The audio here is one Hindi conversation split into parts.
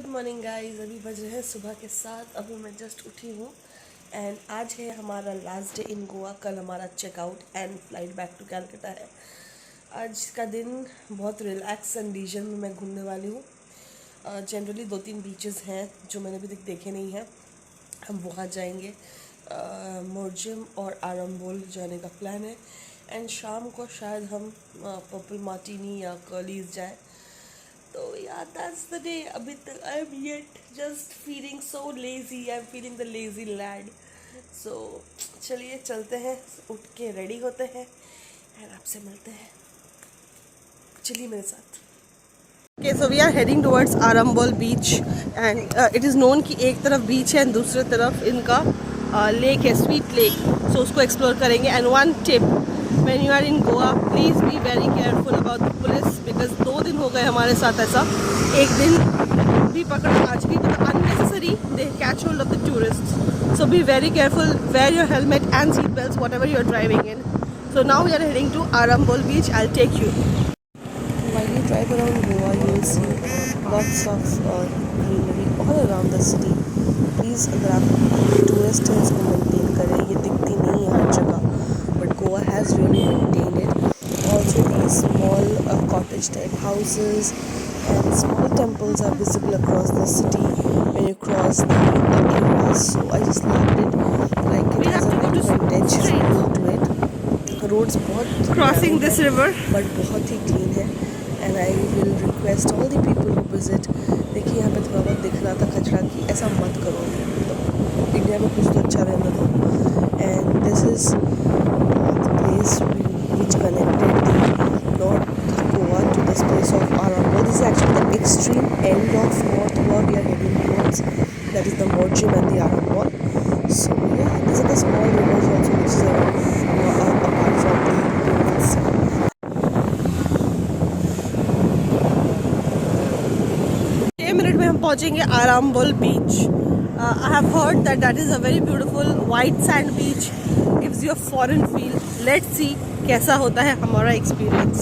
Good morning guys. अभी बज रहे हैं सुबह के 7। अभी मैं जस्ट उठी हूँ एंड आज है हमारा लास्ट डे इन गोवा। कल हमारा checkout and flight back to Calcutta है। आज का दिन बहुत रिलैक्स एंड लीजर में मैं घूमने वाली हूँ। जनरली 2-3 बीचेस हैं जो मैंने अभी तक देखे नहीं हैं, हम वहाँ जाएंगे। मोरजिम और आरम्बोल जाने का प्लान है एंड शाम को शायद हम पर्पल मार्टिनी या कर्लीज जाएँ। तो yeah, that's the day. अभी तक I am yet just feeling so lazy. I am feeling the lazy lad. So चलिए चलते हैं, उठ के रेडी होते हैं एंड आपसे मिलते हैं। चलिए मेरे साथ। Okay, so we are heading towards Arambol beach and it is known कि एक तरफ बीच है and दूसरे तरफ इनका लेक है, स्वीट लेक। सो उसको एक्सप्लोर करेंगे। And one tip, when you are in Goa, please be very careful about the police because 2 दिन हो गए हमारे साथ ऐसा। एक दिन भी पकड़, आज भी मतलब unnecessary they catch hold of the tourists. So be very careful, wear your helmet and seat belts whatever you are driving in. So now we are heading to Arambol beach. I'll take you. While you drive around Goa, you will see lots of greenery all around the city. Please अगर आप टूरिस्ट हैं इसको मेंटेन करें। ये दिखती नहीं है हर जगह, but Goa has really maintained it. Also these small cottage type houses and small temples are visible across the city when you cross the areas. So I just loved it. Like it has a very vintage feel to it. Roads बहुत क्रॉसिंग दिस रिवर बट बहुत ही क्लीन है and I will request all the people who visit. देखिए यहाँ पे थोड़ा बहुत दिख रहा था कचरा की, ऐसा मत करो। मतलब इंडिया में कुछ तो अच्छा रहना दो। And this is the place which connected the north Goa to this place of Arambol. This is actually the extreme end of north Goa we are heading towards, that is the Morjim and the Arambol. So yeah, these are the small rivers also which is apart from the beautiful sea. 6 minute में हम पहुंचेंगे आरम्बोल बीच. I have heard that that is a very beautiful white sand beach, gives you a foreign feel. Let's see कैसा होता है हमारा experience.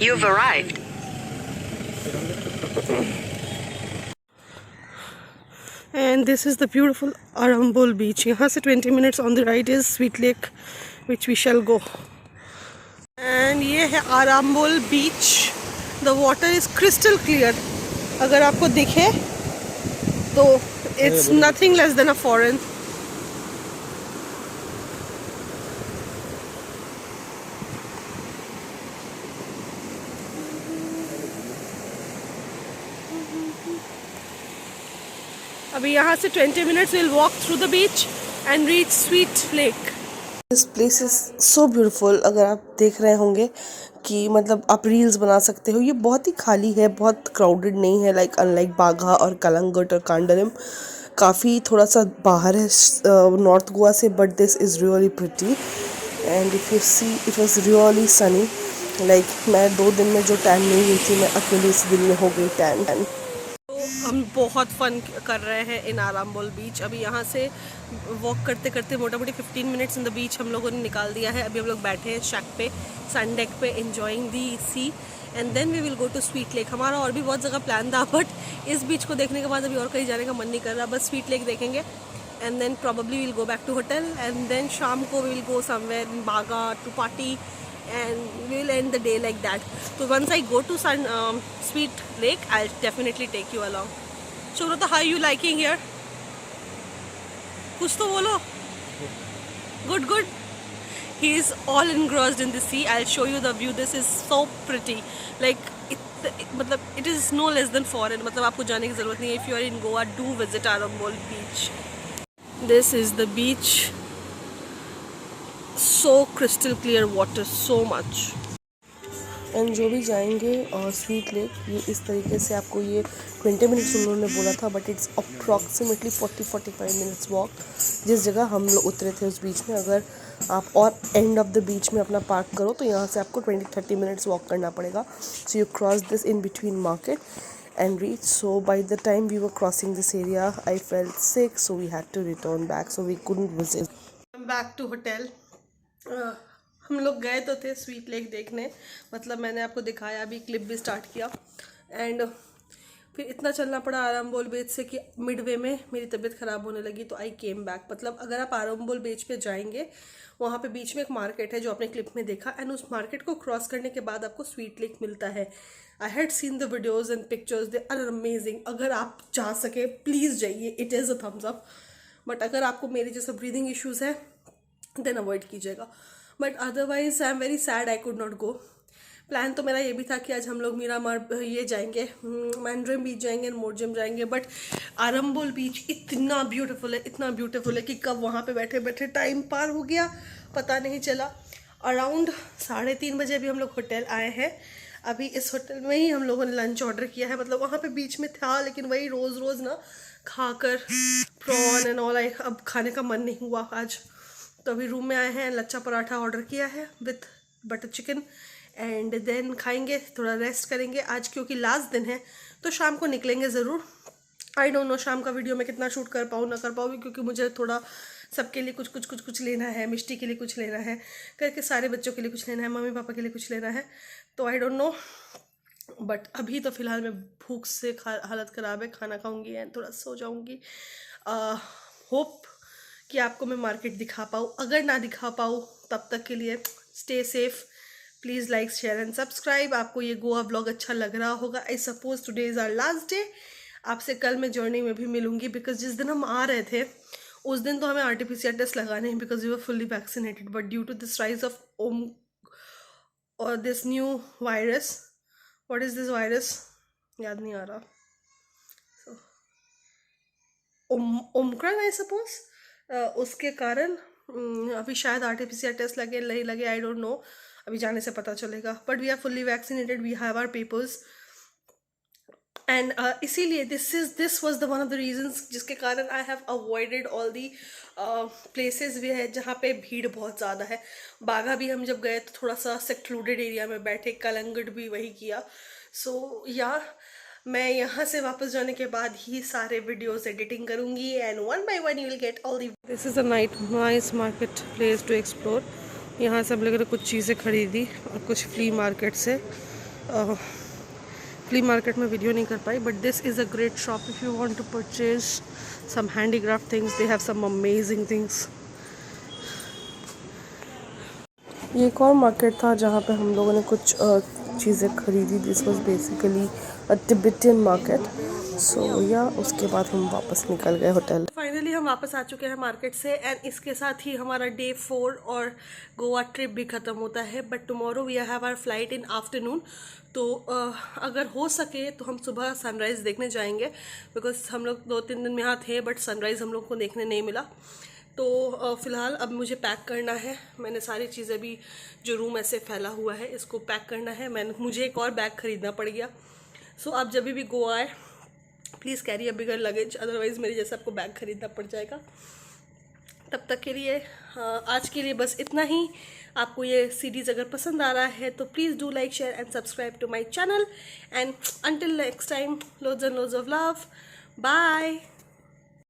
You've arrived. And this is the beautiful Arambol beach. यहाँ से 20 minutes on the right is Sweet Lake, which we shall go. And ये है Arambol beach. The water is crystal clear. अगर आपको दिखे तो it's nothing less than a foreign. अभी यहाँ से 20 minutes we'll walk through the beach and reach Sweet Lake. This place is so beautiful. अगर आप देख रहे होंगे कि मतलब आप रील्स बना सकते हो। ये बहुत ही खाली है, बहुत क्राउडेड नहीं है, लाइक अनलाइक बाघा और कलंगट और कांडरम। काफ़ी थोड़ा सा बाहर है नॉर्थ गोवा से, but this is really pretty and if you see it was really Sunny. Like मैं 2 दिन में जो टैन नहीं हुई थी, मैं अकेले इस दिन में हो गई टैन। हम बहुत फन कर रहे हैं इन आरम्बोल बीच। अभी यहाँ से वॉक करते करते मोटा मोटी 15 मिनट्स इन द बीच हम लोगों ने निकाल दिया है। अभी हम लोग बैठे हैं शैक पे, सन डेक पे, enjoying the sea and then we will go to Sweet Lake. हमारा और भी बहुत जगह प्लान था, बट इस बीच को देखने के बाद अभी और कहीं जाने का मन नहीं कर रहा। बस स्वीट लेक देखेंगे and then probably will go back to hotel and then शाम को we will go somewhere in Baga to party and we will end the day like that. So once I go to Sweet Lake, I'll definitely take you along. Subrata, how are you liking here? कुछ तो बोलो. Good. He is all engrossed in the sea. I'll show you the view. This is so pretty. Like मतलब it is no less than foreign. मतलब आपको जाने की ज़रूरत नहीं है. If you are in Goa, do visit Arambol beach. This is the beach. So crystal clear water, so much. And जो भी जाएंगे और स्वीट लेक, ये इस तरीके से आपको ये 20 मिनट्स उन्होंने बोला था, but it's approximately 40-45 minutes walk. जिस जगह हम लोग उतरे थे उस बीच में, अगर आप और एंड ऑफ द बीच में अपना पार्क करो तो यहाँ से आपको 20-30 मिनट्स वॉक करना पड़ेगा. So you cross this in between market and reach. So by the time we were crossing this area, I felt sick, so we had to return back, so we couldn't visit. I'm back to hotel. हम लोग गए तो थे स्वीट लेक देखने, मतलब मैंने आपको दिखाया, अभी क्लिप भी स्टार्ट किया। एंड फिर इतना चलना पड़ा आरंबोल बीच से कि मिडवे में मेरी तबीयत ख़राब होने लगी, तो आई केम बैक। मतलब अगर आप आरंबोल बीच पे जाएंगे, वहाँ पे बीच में एक मार्केट है जो आपने क्लिप में देखा, एंड उस मार्केट को क्रॉस करने के बाद आपको स्वीट लेक मिलता है। I had seen the videos and pictures, they are amazing. अगर आप जा सके प्लीज़ जाइए, it is a thumbs up. But अगर आपको मेरे जैसा ब्रीदिंग इश्यूज़ है देन अवॉइड कीजिएगा। But otherwise I am very sad I could not go. Plan तो मेरा ये भी था कि आज हम लोग मीरामार ये जाएंगे, मैंड्रिम बीच जाएंगे, मोरजिम जाएंगे। बट आरंबोल बीच इतना ब्यूटीफुल है, इतना ब्यूटीफुल है कि कब वहाँ पे बैठे बैठे टाइम पार हो गया पता नहीं चला। अराउंड 3:30 बजे अभी हम लोग होटल आए हैं। अभी इस होटल में ही हम लोगों ने लंच ऑर्डर किया है। मतलब वहाँ पे बीच में था, लेकिन वही रोज़ रोज़ ना खाकर प्रॉन एंड ऑल, अब खाने का मन नहीं हुआ आज। तो अभी रूम में आए हैं, लच्छा पराठा ऑर्डर किया है with butter chicken, and then खाएंगे, थोड़ा रेस्ट करेंगे आज क्योंकि लास्ट दिन है। तो शाम को निकलेंगे ज़रूर। आई डोंट नो शाम का वीडियो मैं कितना शूट कर पाऊँ ना कर पाऊँ, क्योंकि मुझे थोड़ा सबके लिए कुछ लेना है, मिष्टी के लिए कुछ लेना है, करके सारे बच्चों के लिए कुछ लेना है, मम्मी पापा के लिए कुछ लेना है। तो आई डोंट नो, बट अभी तो फ़िलहाल मैं भूख से हालत ख़राब है, खाना खाऊंगी एंड थोड़ा सो जाऊंगी। होप कि आपको मैं मार्केट दिखा पाऊँ। अगर ना दिखा पाऊँ तब तक के लिए stay safe, please like share and subscribe. आपको ये गोवा व्लॉग अच्छा लग रहा होगा। I suppose today is our last day. आपसे कल मैं जर्नी में भी मिलूंगी, बिकॉज जिस दिन हम आ रहे थे उस दिन तो हमें आरटीपीसीआर टेस्ट लगाने हैं, because we were fully vaccinated. But due to this rise of और this new virus, what is this virus, याद नहीं आ रहा, ओमक्रॉन आई सपोज, उसके कारण अभी शायद आरटीपीसीआर टेस्ट लगे नहीं लगे, आई डोंट नो, अभी जाने से पता चलेगा। But we are fully vaccinated, we have our papers, and इसीलिए this was the one of the reasons जिसके कारण I have avoided all the places भी है जहाँ पे भीड़ बहुत ज़्यादा है। बागा भी हम जब गए तो थोड़ा सा सेक्लूडेड एरिया में बैठे, कलंगट भी वही किया। सो मैं यहाँ से वापस जाने के बाद ही सारे वीडियोस एडिटिंग करूँगी, and one by one you will get all the. This is a nice market place to explore. यहाँ से हम लोगों ने कुछ चीज़ें खरीदी और कुछ फ्ली मार्केट से। फ्ली मार्केट में वीडियो नहीं कर पाई, but this is a great shop if you want to purchase some handicraft things, they have some amazing things. ये एक और मार्केट था जहाँ पे हम लोगों ने कुछ चीज़ें खरीदी। This was basically a Tibetan market. So या उसके बाद हम वापस निकल गए होटल। फाइनली हम वापस आ चुके हैं मार्केट से, एंड इसके साथ ही हमारा डे 4 और गोवा ट्रिप भी ख़त्म होता है। But tomorrow we have our flight in afternoon. तो अगर हो सके तो हम सुबह सनराइज़ देखने जाएंगे, बिकॉज हम लोग 2-3 दिन में यहाँ थे बट सनराइज़ हम लोग को देखने नहीं मिला। तो फ़िलहाल अब मुझे पैक करना है। मैंने सारी चीज़ें भी, जो रूम ऐसे फैला हुआ है इसको पैक करना है। मुझे एक और बैग ख़रीदना पड़ गया। सो आप जब भी गोवा आए please carry a bigger luggage, otherwise मेरे जैसे आपको बैग ख़रीदना पड़ जाएगा। तब तक के लिए आज के लिए बस इतना ही। आपको ये सीरीज़ अगर पसंद आ रहा है तो please do like share and subscribe to my channel, and until next time, loads and loads of love, bye.